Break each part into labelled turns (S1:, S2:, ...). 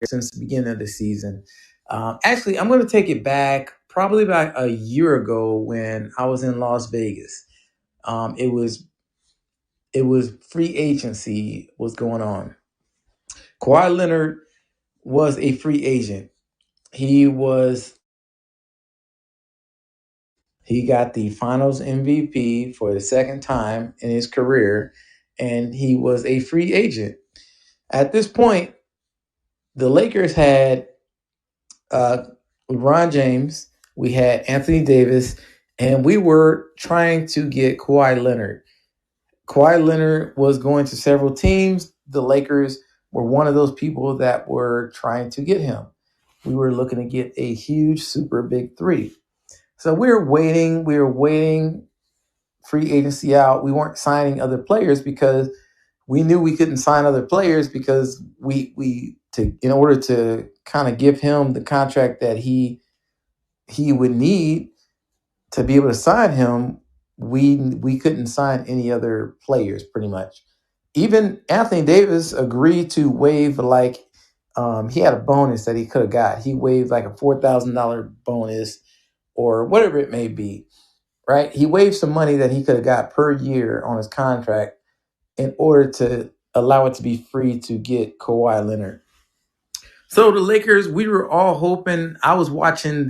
S1: since the beginning of the season. Actually, I'm going to take it back probably about a year ago when I was in Las Vegas. It was free agency was going on. Kawhi Leonard was a free agent. He was he got the Finals MVP for the second time in his career, and he was a free agent. At this point, the Lakers had uh, LeBron James, we had Anthony Davis, and we were trying to get Kawhi Leonard. Kawhi Leonard was going to several teams. The Lakers were one of those people that were trying to get him. We were looking to get a huge, super big three. So we were waiting free agency out. We weren't signing other players because we knew we couldn't sign other players because we to in order to kind of give him the contract that he would need to be able to sign him, we couldn't sign any other players pretty much. Even Anthony Davis agreed to waive he had a bonus that he could have got. He waived like a $4,000 bonus or whatever it may be, right? He waived some money that he could have got per year on his contract in order to allow it to be free to get Kawhi Leonard. So the Lakers, we were all hoping. I was watching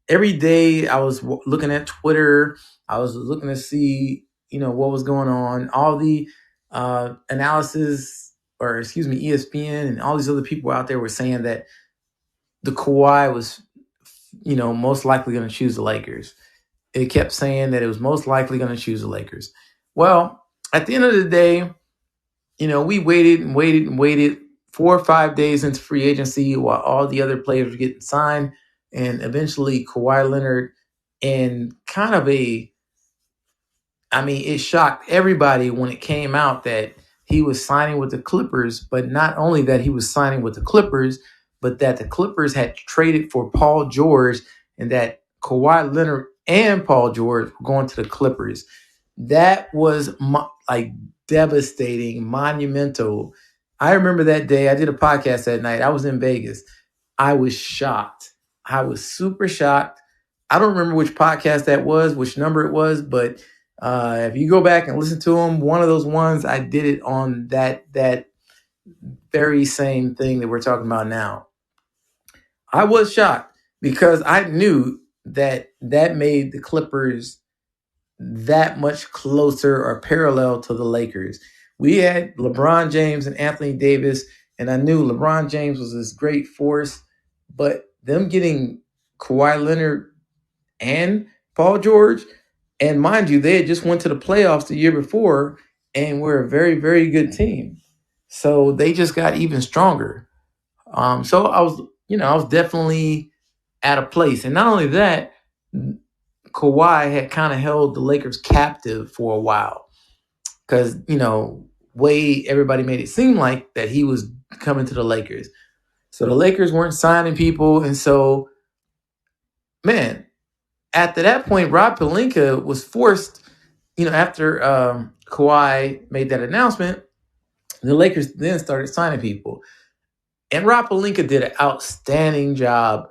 S1: every day. I was looking at Twitter. I was looking to see, what was going on. All the analysis, or excuse me, ESPN and all these other people out there were saying that the Kawhi was, most likely going to choose the Lakers. It kept saying that it was most likely going to choose the Lakers. Well, at the end of the day, we waited and waited and waited 4 or 5 days into free agency while all the other players were getting signed. And eventually Kawhi Leonard, in kind of it shocked everybody when it came out that he was signing with the Clippers, but not only that he was signing with the Clippers, but that the Clippers had traded for Paul George and that Kawhi Leonard and Paul George were going to the Clippers. That was like devastating, monumental. I remember that day. I did a podcast that night. I was in Vegas. I was shocked. I was super shocked. I don't remember which podcast that was, which number it was, but if you go back and listen to them, one of those ones I did it on that very same thing that we're talking about now. I was shocked because I knew that made the Clippers that much closer or parallel to the Lakers. We had LeBron James and Anthony Davis, and I knew LeBron James was this great force, but them getting Kawhi Leonard and Paul George, and mind you, they had just went to the playoffs the year before and were a very, very good team. So they just got even stronger. So I was definitely at a place. And not only that, Kawhi had kind of held the Lakers captive for a while because, way everybody made it seem like that he was coming to the Lakers. So the Lakers weren't signing people. And so, man, after that point, Rob Pelinka was forced, after Kawhi made that announcement, the Lakers then started signing people. And Rob Pelinka did an outstanding job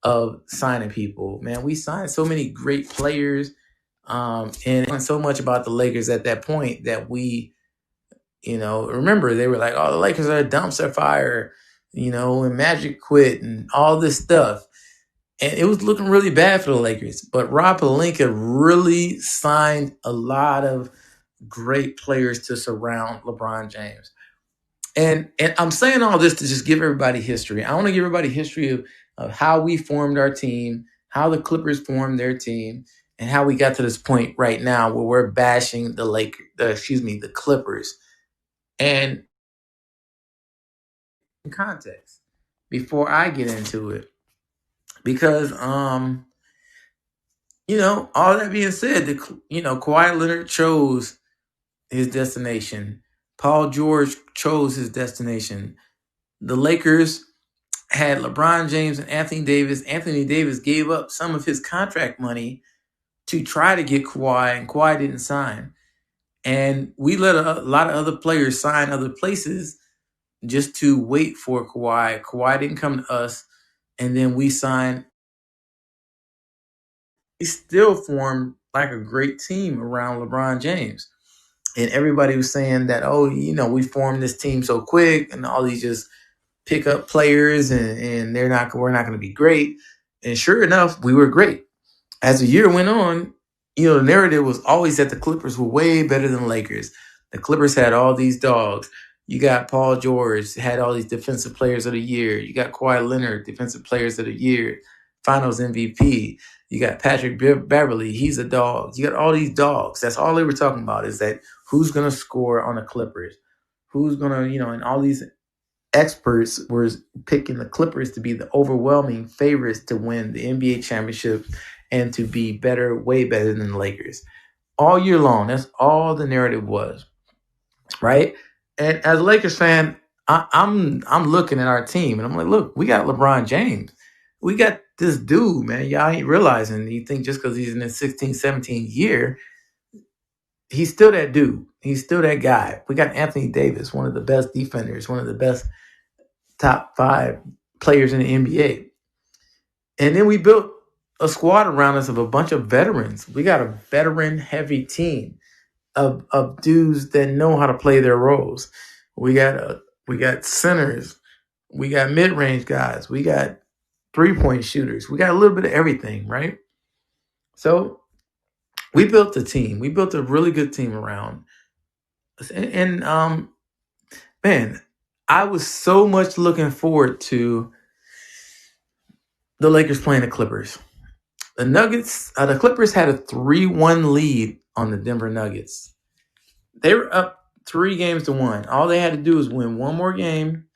S1: of signing people. Man, we signed so many great players. And so much about the Lakers at that point that we, remember they were like, oh, the Lakers are a dumpster fire, and Magic quit and all this stuff. And it was looking really bad for the Lakers. But Rob Pelinka really signed a lot of great players to surround LeBron James. And I'm saying all this to just give everybody history. I want to give everybody history of how we formed our team, how the Clippers formed their team, and how we got to this point right now where we're bashing the Clippers. And in context, before I get into it, because all that being said, Kawhi Leonard chose his destination. Paul George chose his destination. The Lakers had LeBron James and Anthony Davis. Anthony Davis gave up some of his contract money to try to get Kawhi, and Kawhi didn't sign. And we let a lot of other players sign other places just to wait for Kawhi. Kawhi didn't come to us, and then we signed. We still formed like a great team around LeBron James. And everybody was saying that, we formed this team so quick, and all these just pick up players, and we're not going to be great. And sure enough, we were great. As the year went on, the narrative was always that the Clippers were way better than the Lakers. The Clippers had all these dogs. You got Paul George, had all these defensive players of the year. You got Kawhi Leonard, defensive players of the year, finals MVP. You got Patrick Beverly, he's a dog. You got all these dogs. That's all they were talking about, is that who's going to score on the Clippers? Who's going to, and all these experts were picking the Clippers to be the overwhelming favorites to win the NBA championship and to be better, way better than the Lakers. All year long, that's all the narrative was, right? And as a Lakers fan, I'm looking at our team and I'm like, look, we got LeBron James. We got this dude, man. Y'all ain't realizing. You think just because he's in his 16, 17 year, he's still that dude. He's still that guy. We got Anthony Davis, one of the best defenders, one of the best top 5 players in the NBA. And then we built a squad around us of a bunch of veterans. We got a veteran-heavy team of dudes that know how to play their roles. We got centers. We got mid-range guys. We got three-point shooters. We got a little bit of everything, right? So we built a team. We built a really good team around. And man, I was so much looking forward to the Lakers playing the Clippers. The Clippers had a 3-1 lead on the Denver Nuggets. They were up 3-1. All they had to do was win one more game,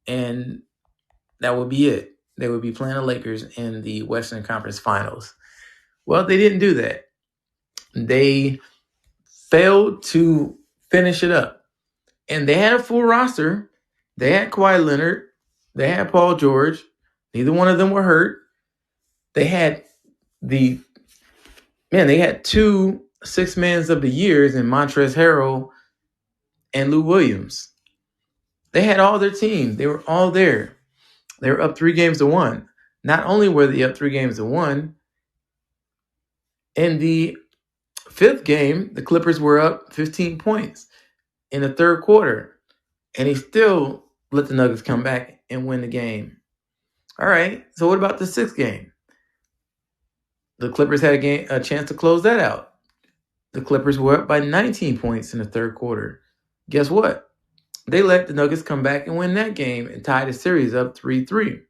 S1: and that would be it. They would be playing the Lakers in the Western Conference Finals. Well, they didn't do that. They failed to finish it up. And they had a full roster. They had Kawhi Leonard. They had Paul George. Neither one of them were hurt. They had they had 2 six-mans of the years in Montrezl Harrell and Lou Williams. They had all their team. They were all there. They were up 3-1. Not only were they up 3-1, in the 5th game, the Clippers were up 15 points in the 3rd quarter. And he still let the Nuggets come back and win the game. All right, so what about the 6th game? The Clippers had a chance to close that out. The Clippers were up by 19 points in the 3rd quarter. Guess what? They let the Nuggets come back and win that game and tie the series up 3-3.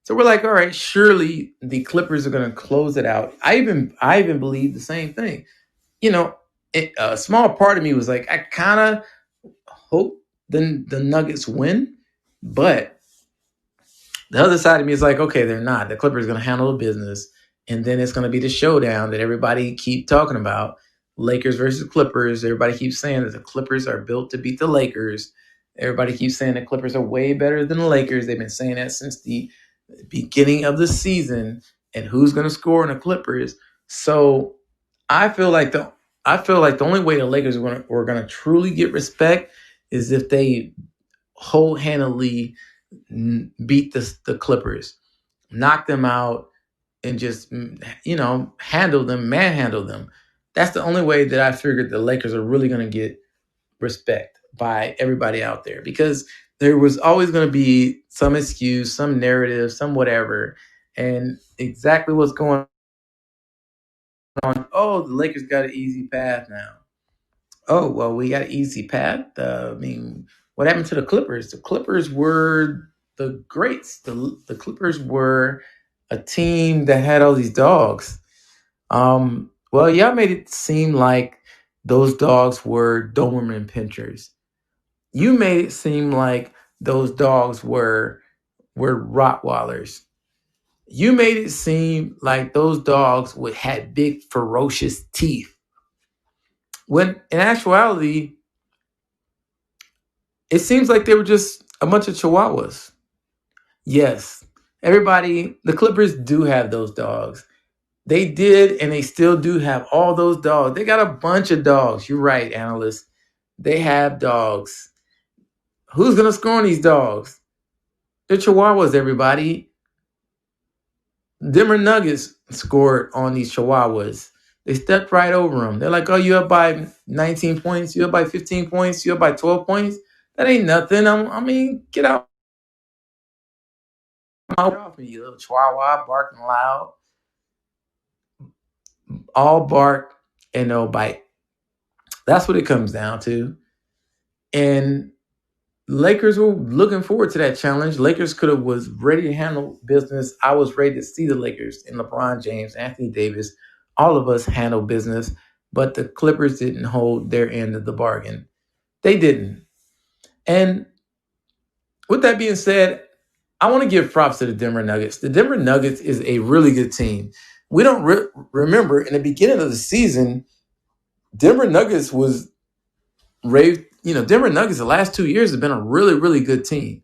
S1: So we're like, all right, surely the Clippers are going to close it out. I even believe the same thing. A small part of me was like, I kind of hope the Nuggets win, but the other side of me is like, okay, they're not. The Clippers are going to handle the business, and then it's going to be the showdown that everybody keep talking about. Lakers versus Clippers. Everybody keeps saying that the Clippers are built to beat the Lakers. Everybody keeps saying the Clippers are way better than the Lakers. They've been saying that since the beginning of the season. And who's going to score in the Clippers? So I feel like the only way the Lakers were going to truly get respect is if they wholeheartedly beat the Clippers, knock them out, and just manhandle them. That's the only way that I figured the Lakers are really going to get respect by everybody out there, because there was always going to be some excuse, some narrative, some whatever, and exactly what's going on. Oh, the Lakers got an easy path now. Oh, well, we got an easy path. I mean, what happened to the Clippers? The Clippers were the greats. The Clippers were a team that had all these dogs. Well, y'all made it seem like those dogs were Doberman pinchers. You made it seem like those dogs were Rottweilers. You made it seem like those dogs would had big ferocious teeth. When in actuality, it seems like they were just a bunch of chihuahuas. Yes, everybody, the Clippers do have those dogs. They did, and they still do have all those dogs. They got a bunch of dogs. You're right, analyst. They have dogs. Who's going to score on these dogs? They're chihuahuas, everybody. Denver Nuggets scored on these chihuahuas. They stepped right over them. They're like, oh, you up by 19 points? You up by 15 points? You up by 12 points? That ain't nothing. I mean, get out off me, you little chihuahua, barking loud. All bark and no bite. That's what it comes down to. And Lakers were looking forward to that challenge. Lakers could have was ready to handle business. I was ready to see the Lakers and LeBron James, Anthony Davis, all of us handle business. But the Clippers didn't hold their end of the bargain. They didn't. And with that being said, I want to give props to the Denver Nuggets. The Denver Nuggets is a really good team. We don't remember in the beginning of the season, Denver Nuggets was raved. Denver Nuggets the last 2 years have been a really, really good team.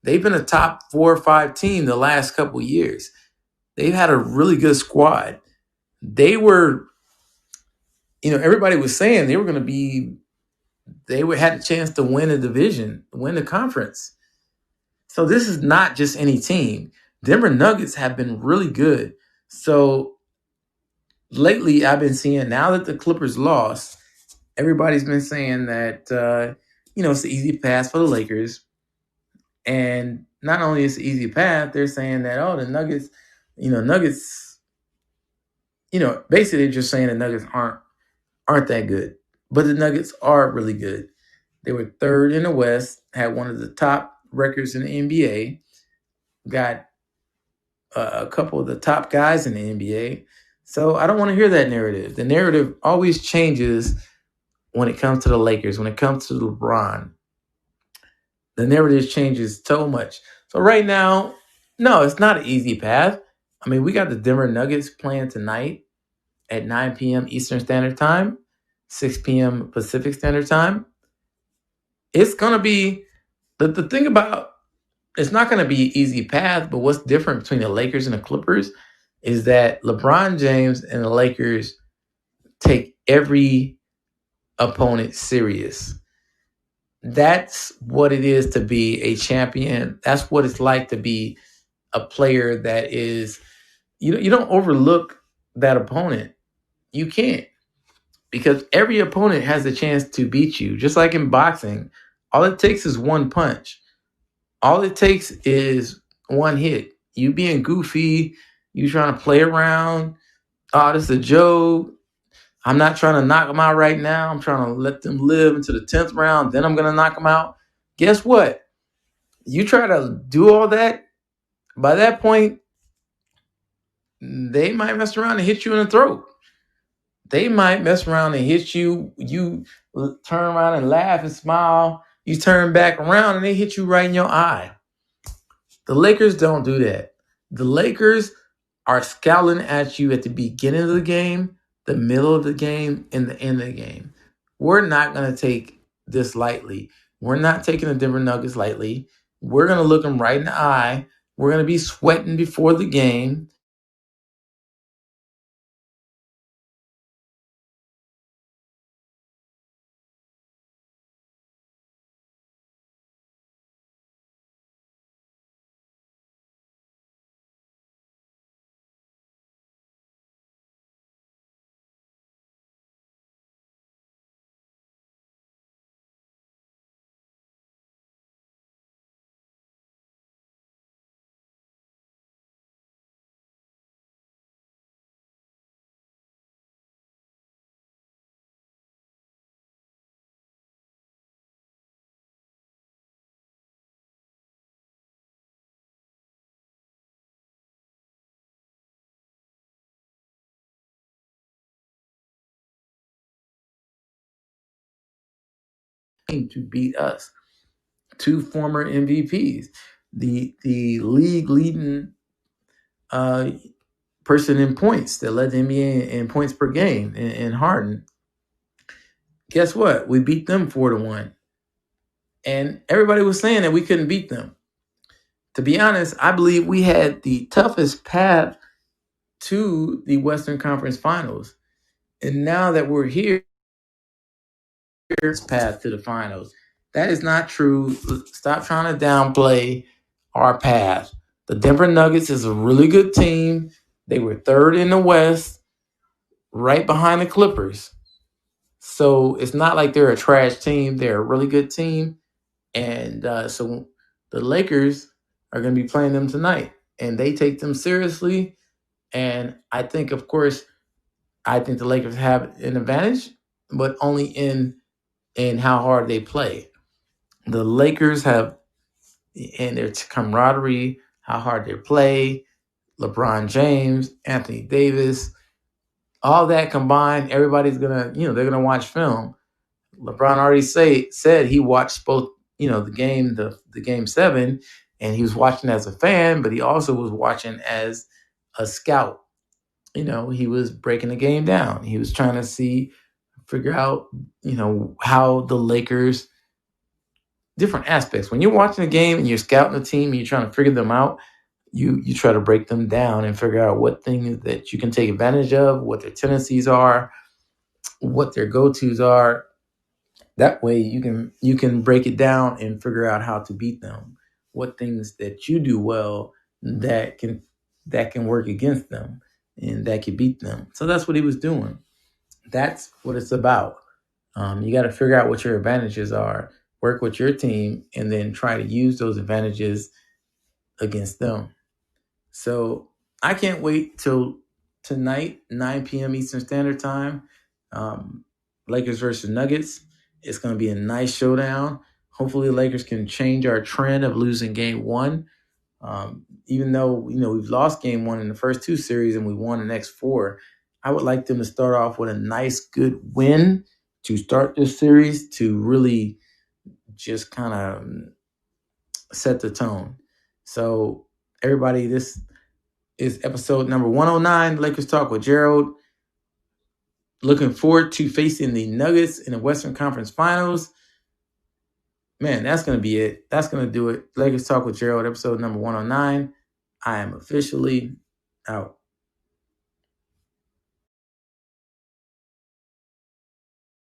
S1: They've been a top 4 or 5 team the last couple of years. They've had a really good squad. They were, everybody was saying they were going to be, they would had a chance to win a division, win the conference. So this is not just any team. Denver Nuggets have been really good. So lately, I've been seeing now that the Clippers lost, everybody's been saying that it's an easy pass for the Lakers. And not only is it an easy path, they're saying that the Nuggets, Nuggets, basically they're just saying the Nuggets aren't that good. But the Nuggets are really good. They were third in the West, had one of the top records in the NBA, got a couple of the top guys in the NBA. So I don't want to hear that narrative. The narrative always changes when it comes to the Lakers, when it comes to LeBron. The narrative changes so much. So right now, no, it's not an easy path. I mean, we got the Denver Nuggets playing tonight at 9 p.m. Eastern Standard Time, 6 p.m. Pacific Standard Time. It's going to be the thing about it's not going to be an easy path, but what's different between the Lakers and the Clippers is that LeBron James and the Lakers take every opponent serious. That's what it is to be a champion. That's what it's like to be a player that is you don't overlook that opponent. You can't, because every opponent has a chance to beat you. Just like in boxing, all it takes is one punch. All it takes is one hit. You being goofy, you trying to play around. Oh, this is a joke. I'm not trying to knock them out right now. I'm trying to let them live into the 10th round. Then I'm going to knock them out. Guess what? You try to do all that. By that point, they might mess around and hit you in the throat. They might mess around and hit you. You turn around and laugh and smile. You turn back around and they hit you right in your eye. The Lakers don't do that. The Lakers are scowling at you at the beginning of the game, the middle of the game, and the end of the game. We're not going to take this lightly. We're not taking the Denver Nuggets lightly. We're going to look them right in the eye. We're going to be sweating before the game. to beat us. 2 former MVPs, the league leading person in points that led the NBA in points per game in Harden. Guess what? We beat them 4-1. And everybody was saying that we couldn't beat them. To be honest, I believe we had the toughest path to the Western Conference Finals. And now that we're here, path to the finals. That is not true. Stop trying to downplay our path. The Denver Nuggets is a really good team. They were third in the West, right behind the Clippers. So it's not like they're a trash team. They're a really good team. And so the Lakers are going to be playing them tonight. And they take them seriously. And I think, of course, the Lakers have an advantage, but only in how hard they play. The Lakers have in their camaraderie, how hard they play, LeBron James, Anthony Davis, all that combined, everybody's gonna, they're gonna watch film. LeBron already said he watched both, the game 7, and he was watching as a fan, but he also was watching as a scout. He was breaking the game down. He was trying to figure out, how the Lakers, different aspects. When you're watching a game and you're scouting a team and you're trying to figure them out, you try to break them down and figure out what things that you can take advantage of, what their tendencies are, what their go-tos are. That way you can break it down and figure out how to beat them. What things that you do well that can work against them and that can beat them. So that's what he was doing. That's what it's about. You got to figure out what your advantages are, work with your team, and then try to use those advantages against them. So I can't wait till tonight, 9 p.m. Eastern Standard Time. Lakers versus Nuggets. It's going to be a nice showdown. Hopefully, the Lakers can change our trend of losing game 1. Even though we've lost game 1 in the first 2 series and we won the next 4, I would like them to start off with a nice, good win to start this series to really just kind of set the tone. So everybody, this is episode number 109, Lakers Talk with Gerald. Looking forward to facing the Nuggets in the Western Conference Finals. Man, that's going to be it. That's going to do it. Lakers Talk with Gerald, episode number 109. I am officially out.